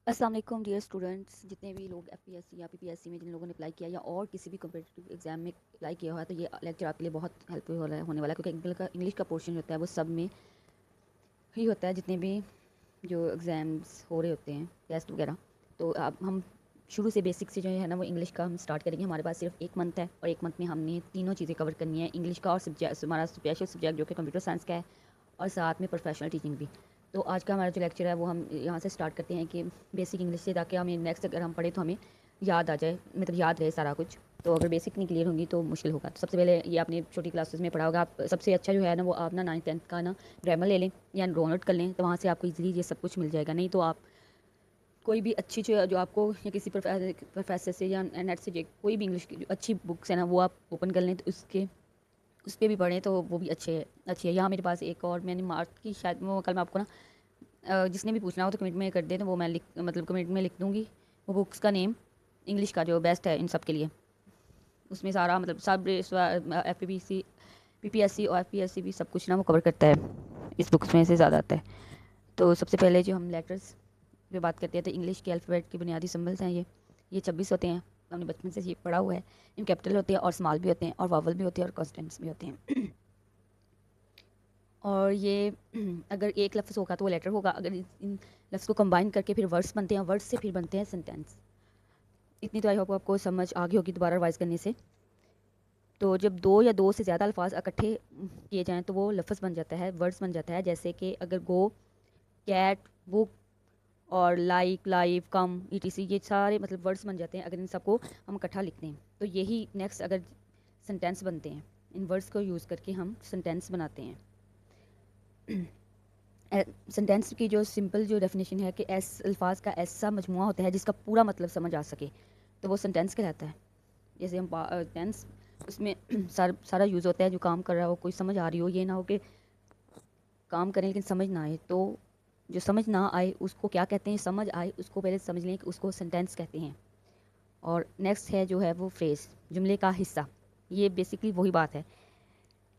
अस्सलाम वालेकुम dear students. जितने भी लोग एफपीएससी या पीपीएससी में जिन लोगों ने अप्लाई किया या और किसी भी कम्पिटिटिव एग्जाम में अप्लाई किया हुआ है, तो ये लेक्चर आपके लिए बहुत हेल्पफुल होने वाला है, क्योंकि इंग्लिश का पोर्शन होता है वो सब में ही होता है, जितने भी जो एग्ज़ाम्स हो रहे होते हैं, टेस्ट वगैरह। तो अब हम शुरू से बेसिक से जो है ना वो इंग्लिश का हम स्टार्ट करेंगे। हमारे पास सिर्फ एक मंथ है और एक मंथ में हमने तीनों चीज़ें कवर करनी है, इंग्लिश का और सब्जेक्ट हमारा स्पेशल सब्जेक्ट जो कि कंप्यूटर साइंस का है, और साथ में प्रोफेशनल टीचिंग भी। तो आज का हमारा जो लेक्चर है वो हम यहाँ से स्टार्ट करते हैं कि बेसिक इंग्लिश से, ताकि हमें नेक्स्ट अगर हम पढ़े तो हमें याद आ जाए, मतलब याद रहे सारा कुछ। तो अगर बेसिक नहीं क्लियर होंगी तो मुश्किल होगा। तो सबसे पहले ये आपने छोटी क्लासेस में पढ़ा होगा। आप सबसे अच्छा जो है ना वो आप ना 9th 10th का ना ग्रामर ले लें या डाउनलोड कर लें, तो वहाँ से आपको इजीली ये सब कुछ मिल जाएगा। नहीं तो आप कोई भी अच्छी जो आपको या किसी प्रोफेसर से या नेट से कोई भी इंग्लिश की जो अच्छी बुक्स है ना वो आप ओपन कर लें, तो उसके उस पर भी पढ़ें तो वो भी अच्छी है। यहाँ मेरे पास एक और मैंने मार्क की, शायद वो कल मैं आपको ना जिसने भी पूछना हो तो कमेंट में कर दे, तो वो मैं मतलब कमेंट में लिख दूँगी वो बुक्स का नेम, इंग्लिश का जो बेस्ट है इन सब के लिए। उसमें सारा मतलब सब F P P S C और एफ पी एस सी भी सब कुछ ना वो कवर करता है, इस बुक्स में से ज़्यादा आता है। तो सबसे पहले जो हम लेटर्स पे बात करते हैं, तो इंग्लिश के अल्फ़ाबेट के बुनियादी सिंबल्स हैं ये 26 होते हैं। हमने बचपन से ये पढ़ा हुआ है। इन कैपिटल होते हैं और स्मॉल भी होते हैं और वावल भी होते हैं और कॉन्स्टेंट्स भी होते हैं। और ये अगर एक लफ्ज़ होगा तो वो लेटर होगा। अगर इन लफ्ज़ को कंबाइन करके फिर वर्ड्स बनते हैं, वर्ड्स से फिर बनते हैं सेंटेंस। इतनी तो आई होप आपको समझ आ गई होगी दोबारा रिवाइज करने से। तो जब दो या दो से ज़्यादा अल्फाज इकट्ठे किए जाएँ तो वो लफ्ज़ बन जाता है, वर्ड्स बन जाता है। जैसे कि अगर गो, कैट, बुक और लाइक, लाइव, कम, ईटीसी, ये सारे मतलब वर्ड्स बन जाते हैं अगर इन सबको हम इकट्ठा लिखते हैं। तो यही नेक्स्ट अगर सेंटेंस बनते हैं, इन वर्ड्स को यूज़ करके हम सेंटेंस बनाते हैं। सेंटेंस की जो सिंपल जो डेफिनेशन है कि अल्फाज का ऐसा मजमुआ होता है जिसका पूरा मतलब समझ आ सके, तो वो सेंटेंस कहलाता है। जैसे हम टेंस, उसमें सारा यूज़ होता है, जो काम कर रहा हो कोई समझ आ रही हो, ये ना हो कि काम करें लेकिन समझ ना आए। तो जो समझ ना आए उसको क्या कहते हैं, समझ आए उसको पहले समझ लें कि उसको सेंटेंस कहते हैं। और नेक्स्ट है जो है वो फ्रेज़, जुमले का हिस्सा। ये बेसिकली वही बात है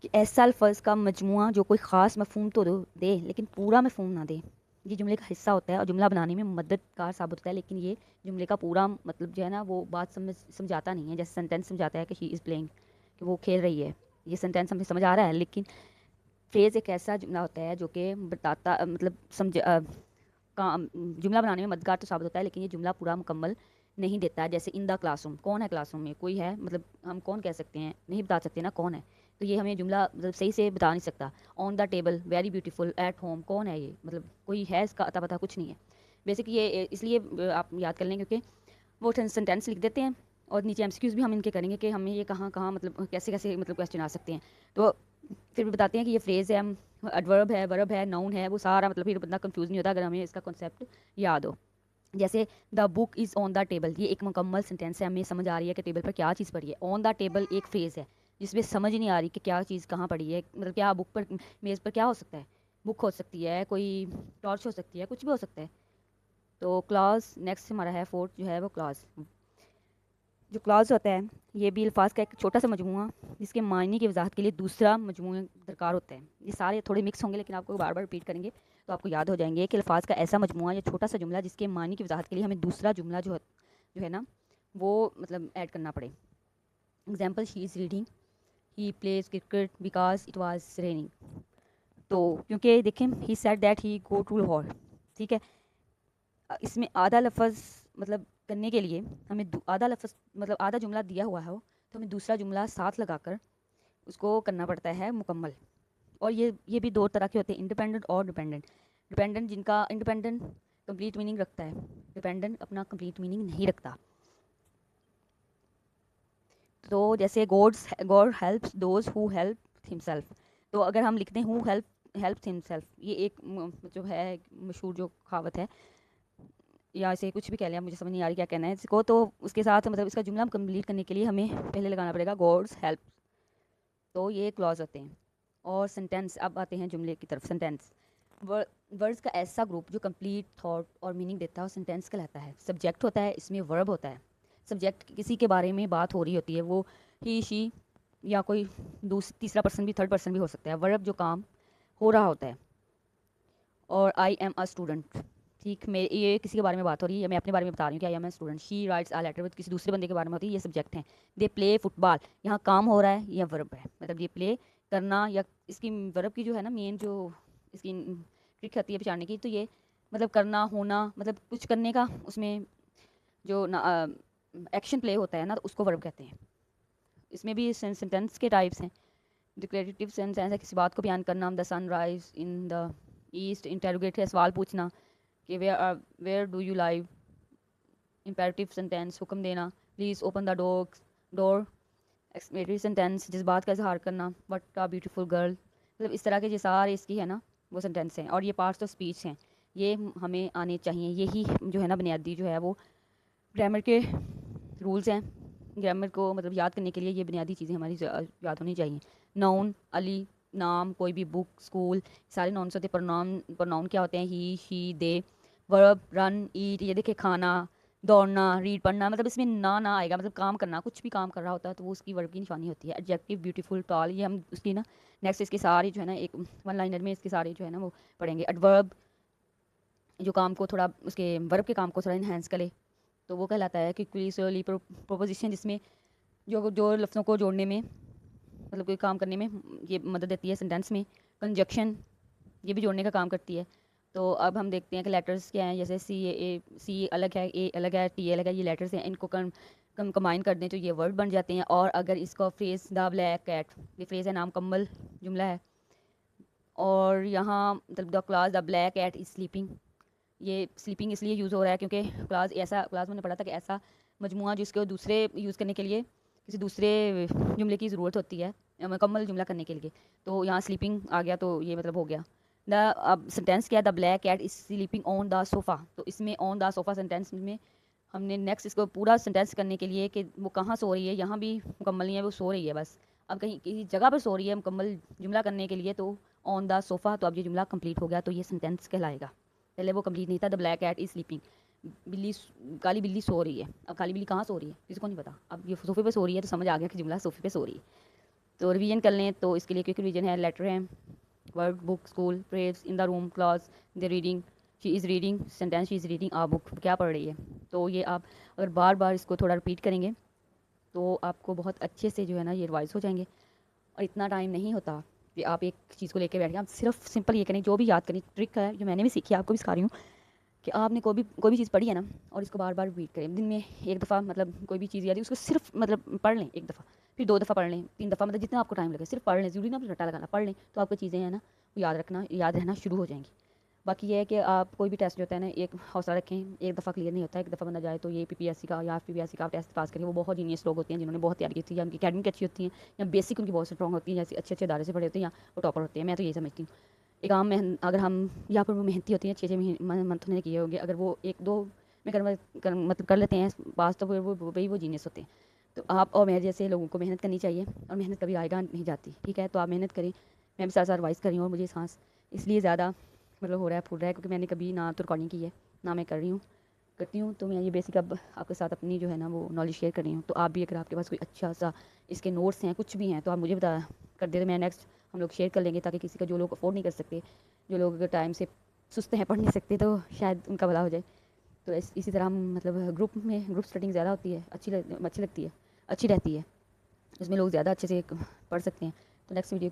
कि ऐसा अल्फाज का मजमुआ जो कोई ख़ास मफहूम तो दे लेकिन पूरा मफहूम ना दे, ये जुमले का हिस्सा होता है और जुमला बनाने में मददगार साबित होता है। लेकिन ये जुमले का पूरा मतलब जो है ना वो बात समझाता नहीं है। जैसे सेंटेंस समझाता है कि शी इज़ प्लेइंग, कि वो खेल रही है, ये सेंटेंस हमें समझ आ रहा है। लेकिन फ्रेज़ एक ऐसा जुमला होता है जो कि बताता मतलब काम जुमला बनाने में मददगार तो साबित होता है, लेकिन ये जुमला पूरा मुकम्मल नहीं देता है। जैसे इन द क्लासरूम, कौन है क्लासरूम में, कोई है, मतलब हम कौन कह सकते हैं, नहीं बता सकते ना कौन है। तो ये हमें जुमला मतलब सही से बता नहीं सकता। On the table, very beautiful, at home, कौन है ये, मतलब कोई है इसका अता पता कुछ नहीं है। बेसिक ये इसलिए आप याद कर लें क्योंकि वो सेंटेंस लिख देते हैं और नीचे एमसीक्यूज भी हम इनके करेंगे कि हमें ये कहाँ कहाँ मतलब कैसे कैसे मतलब क्वेश्चन आ सकते हैं। तो फिर भी बताते हैं कि ये फ्रेज़ है, एडवर्ब है, वर्ब है, नाउन है, वो सारा मतलब फिर बंदा कंफ्यूज नहीं होता अगर हमें इसका कॉन्सेप्ट याद हो। जैसे the book is on the table, ये एक मुकम्मल सेंटेंस है, हमें समझ आ रही है कि टेबल पर क्या चीज़ पड़ी है। ऑन द टेबल एक फ्रेज़ है जिसमें समझ नहीं आ रही कि क्या चीज़ कहाँ पड़ी है, मतलब क्या बुक पर, मेज़ पर क्या हो सकता है। बुक हो सकती है, कोई टॉर्च हो सकती है, कुछ भी हो सकता है। तो क्लॉज नेक्स्ट हमारा है, फोर्थ जो है वो क्लॉज। जो क्लॉज होता है ये भी अल्फाज का एक छोटा सा मजमूआ जिसके मायने की वजाहत के लिए दूसरा मजमूआ दरकार होता है। ये सारे थोड़े मिक्स होंगे लेकिन आपको बार बार रिपीट करेंगे तो आपको याद हो जाएंगे कि अल्फाज का ऐसा मजमूआ या छोटा सा जुमला जिसके मायने की वजाहत के लिए हमें दूसरा जुमला जो है ना वो मतलब ऐड करना पड़े। Example, she is reading, he plays cricket because it was raining. तो क्योंकि देखें he said that he go to Lahore, ठीक है। इसमें आधा लफ्ज़ मतलब करने के लिए हमें आधा लफ्ज़ मतलब आधा जुमला दिया हुआ है तो हमें दूसरा जुमला साथ लगाकर उसको करना पड़ता है मुकम्मल। और ये भी दो तरह के होते हैं, इंडिपेंडेंट और डिपेंडेंट। डिपेंडेंट जिनका इंडिपेंडेंट कंप्लीट मीनिंग रखता है, डिपेंडेंट अपना कंप्लीट मीनिंग नहीं रखता। तो जैसे God helps those who help himself. तो अगर हम लिखते हैं हु हेल्प हिमसेल्फ, ये एक जो है मशहूर जो कहावत है, या इसे कुछ भी कह लिया, मुझे समझ नहीं आ रही क्या कहना है इसको। तो उसके साथ मतलब इसका जुमला कंप्लीट करने के लिए हमें पहले लगाना पड़ेगा गॉड्स हेल्प। तो ये क्लॉज होते हैं। और सेंटेंस, अब आते हैं जुमले की तरफ। सेंटेंस वर्ड्स का ऐसा ग्रुप जो कंप्लीट थॉट और मीनिंग देता है और सेंटेंस कहलाता है। सब्जेक्ट होता है, इसमें वर्ब होता है। सब्जेक्ट किसी के बारे में बात हो रही होती है, वो ही शी या कोई तीसरा पर्सन भी, थर्ड पर्सन भी हो सकता है। वर्ब जो काम हो रहा होता है। और आई एम अ स्टूडेंट, ठीक, मैं ये किसी के बारे में बात हो रही है, मैं अपने बारे में बता रही हूँ कि I am a student, she writes a letter, किसी दूसरे बंदे के बारे में होती है, ये सब्जेक्ट हैं। दे प्ले फुटबॉल, यहाँ काम हो रहा है, या वर्ब है, मतलब ये प्ले करना, या इसकी वर्ब की जो है ना मेन जो इसकी ट्रिक होती है पहचानने की, तो ये मतलब करना, होना, मतलब कुछ करने का, उसमें जो एक्शन प्ले होता है ना, तो उसको वर्ब कहते हैं। इसमें भी सेंटेंस के टाइप्स हैं। डिक्लेरेटिव सेंटेंस है किसी बात को बयान करना, the sun rise in the east. Interrogate है सवाल पूछना कि where do you live. Imperative sentence हुक्म देना, please open the door. Exclamatory sentence जिस बात का इजहार करना, व्हाट अ ब्यूटीफुल गर्ल। मतलब इस तरह के जो सारे इसकी है ना वो सेंटेंस हैं, और ये पार्ट्स ऑफ स्पीच हैं, ये हमें आने चाहिए। यही जो है ना बुनियादी जो है वो ग्रामर के रूल्स हैं। ग्रामर को मतलब याद करने के लिए ये बुनियादी चीज़ें हमारी याद होनी चाहिए। नाउन, अली, नाम, कोई भी बुक, स्कूल, सारे नाउन्स होते हैं। प्रोनाउन क्या होते हैं? ही, शी, दे। वर्ब, रन, ईट, ये देखिए खाना, दौड़ना, रीड, पढ़ना, मतलब इसमें ना आएगा, मतलब काम करना, कुछ भी काम कर रहा होता है तो वो उसकी वर्ब की निशानी होती है। एडजेक्टिव, ब्यूटीफुल, टॉल, ये हम उसकी ना नेक्स्ट इसके सारे जो है ना एक वन लाइनर में इसके सारे जो है ना वो पढ़ेंगे। एडवर्ब जो काम को थोड़ा उसके वर्ब के काम को थोड़ा इन्हेंस करे तो वो कहलाता है कि क्विकली प्रोपोजिशन, जिसमें जो जो लफ्ज़ों को जोड़ने में मतलब कोई काम करने में ये मदद देती है सेंटेंस में। कंजक्शन ये भी जोड़ने का काम करती है। तो अब हम देखते हैं कि लेटर्स क्या हैं, जैसे सी अलग है, ए अलग है, टी अलग है, ये लेटर्स हैं, इनको कंबाइन कर दें तो ये वर्ड बन जाते हैं। और अगर इसको फ्रेज द ब्लैक कैट, ये फ्रेज है, नाम कम्बल जुमला है। और यहाँ मतलब the clause the black cat is sleeping, ये स्लीपिंग इसलिए यूज़ हो रहा है क्योंकि क्लास मैंने पढ़ा था कि ऐसा मजमुआ जिसको दूसरे यूज़ करने के लिए किसी दूसरे जुमले की ज़रूरत होती है मुकम्मल जुमला करने के लिए, तो यहाँ स्लीपिंग आ गया तो ये मतलब हो गया। द अब सेंटेंस क्या है? The black cat is sleeping on the sofa, तो इसमें ऑन द सोफ़ा सेंटेंस में हमने नेक्स्ट इसको पूरा सेंटेंस करने के लिए कि वो कहाँ सो रही है, यहाँ भी मुकम्मल नहीं है, वो सो रही है बस। अब कहीं किसी जगह पर सो रही है मुकम्मल जुमला करने के लिए तो ऑन द सोफ़ा, तो अब ये जुमला कंप्लीट हो गया, तो ये सेंटेंस कहलाएगा। पहले वो कंप्लीट नहीं था। The black cat is sleeping, बिल्ली काली बिल्ली सो रही है। अब काली बिल्ली कहाँ सो रही है किसी को नहीं पता, अब ये सोफे पे सो रही है तो समझ आ गया कि जुमला सोफे पे सो रही है। तो रिवीजन कर लें तो इसके लिए क्विक रिवीजन है, लेटर है, word, book, school, phrase, in the room, class, the reading, she is reading, sentence she is reading a book, क्या पढ़ रही है। तो ये आप अगर बार बार इसको थोड़ा रिपीट करेंगे तो आपको बहुत अच्छे से जो है ना ये रिवाइज हो जाएंगे। और इतना टाइम नहीं होता कि आप एक चीज़ को लेकर बैठ गए, आप सिर्फ सिंपल ये करें, जो भी याद करें, ट्रिक है जो मैंने भी सीखी, आपको भी सिखा रही हूँ कि आपने कोई भी चीज़ पढ़ी है ना और इसको बार बार रिपीट करें। दिन में एक दफ़ा मतलब कोई भी चीज़ याद है उसको सिर्फ मतलब पढ़ लें एक दफ़ा, फिर 2 दफ़ा पढ़ लें, 3 दफ़ा, मतलब जितना आपको टाइम लगे सिर्फ पढ़ लें, ज़रूरी ना रट्टा लगाना, पढ़ लें तो आपको चीज़ें हैं ना वो याद रहना शुरू हो जाएंगी। बाकी ये है कि आप कोई भी टेस्ट जो होता है ना एक हौसला रखें, एक दफ़ा क्लियर नहीं होता, एक दफ़ा बंदा जाए तो ये पीपीएससी का या पीपीएससी का आप टेस्ट पास करें, वो बहुत जीनियस लोग होते हैं जिन्होंने बहुत तैयारी की थी, या उनकी अकेडमिक अच्छी होती हैं या बेसिक उनकी बहुत स्ट्रॉन्ग होती है, जैसे अच्छे अच्छे इदारे से पढ़े होते हैं या वो टॉपर होते हैं, मैं तो यही समझती हूँ। एक आम अगर हम यहाँ पर वो मेहनती होती हैं, 6 मंथ उन्होंने किए होंगे, अगर वो 1-2 में मतलब कर लेते हैं पास तो फिर वो वही वो जीनियस होते हैं। तो आप और मेरे जैसे लोगों को मेहनत करनी चाहिए, और मेहनत कभी आएगा नहीं जाती, ठीक है? तो आप मेहनत करें, मैं भी साथ साथ रिवाइज़ कर रही हूँ, और मुझे सांस इसलिए ज़्यादा मतलब हो रहा है, फूल रहा है, क्योंकि मैंने कभी ना तो रिकॉर्डिंग की है ना मैं करती हूँ, तो मैं ये बेसिक अब आपके साथ अपनी जो है ना वो नॉलेज शेयर कर रही हूँ। तो आप भी अगर आपके पास कोई अच्छा सा इसके नोट्स हैं, कुछ भी हैं, तो आप मुझे बता कर दे, तो मैं नेक्स्ट हम लोग शेयर कर लेंगे, ताकि किसी का जो लोग अफोर्ड नहीं कर सकते, जो लोग अगर टाइम से सुस्त हैं, पढ़ नहीं सकते, तो शायद उनका भला हो जाए। तो इसी तरह हम मतलब ग्रुप स्टडिंग ज़्यादा होती है, अच्छी लगती है, अच्छी रहती है, उसमें लोग ज़्यादा अच्छे से पढ़ सकते हैं। तो नेक्स्ट वीडियो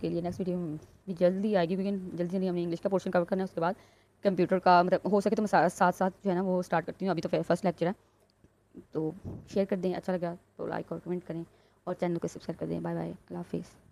भी जल्दी आएगी, क्योंकि जल्दी जल्दी हमें इंग्लिश का पोर्शन कवर करना है, उसके बाद कंप्यूटर का मतलब हो सके तो मैं साथ साथ जो है ना वो स्टार्ट करती हूँ, अभी तो फर्स्ट लेक्चर है। तो शेयर कर दें, अच्छा लगा तो लाइक और कमेंट करें, और चैनल को सब्सक्राइब कर दें। बाय बाय, अल्लाह हाफिज़।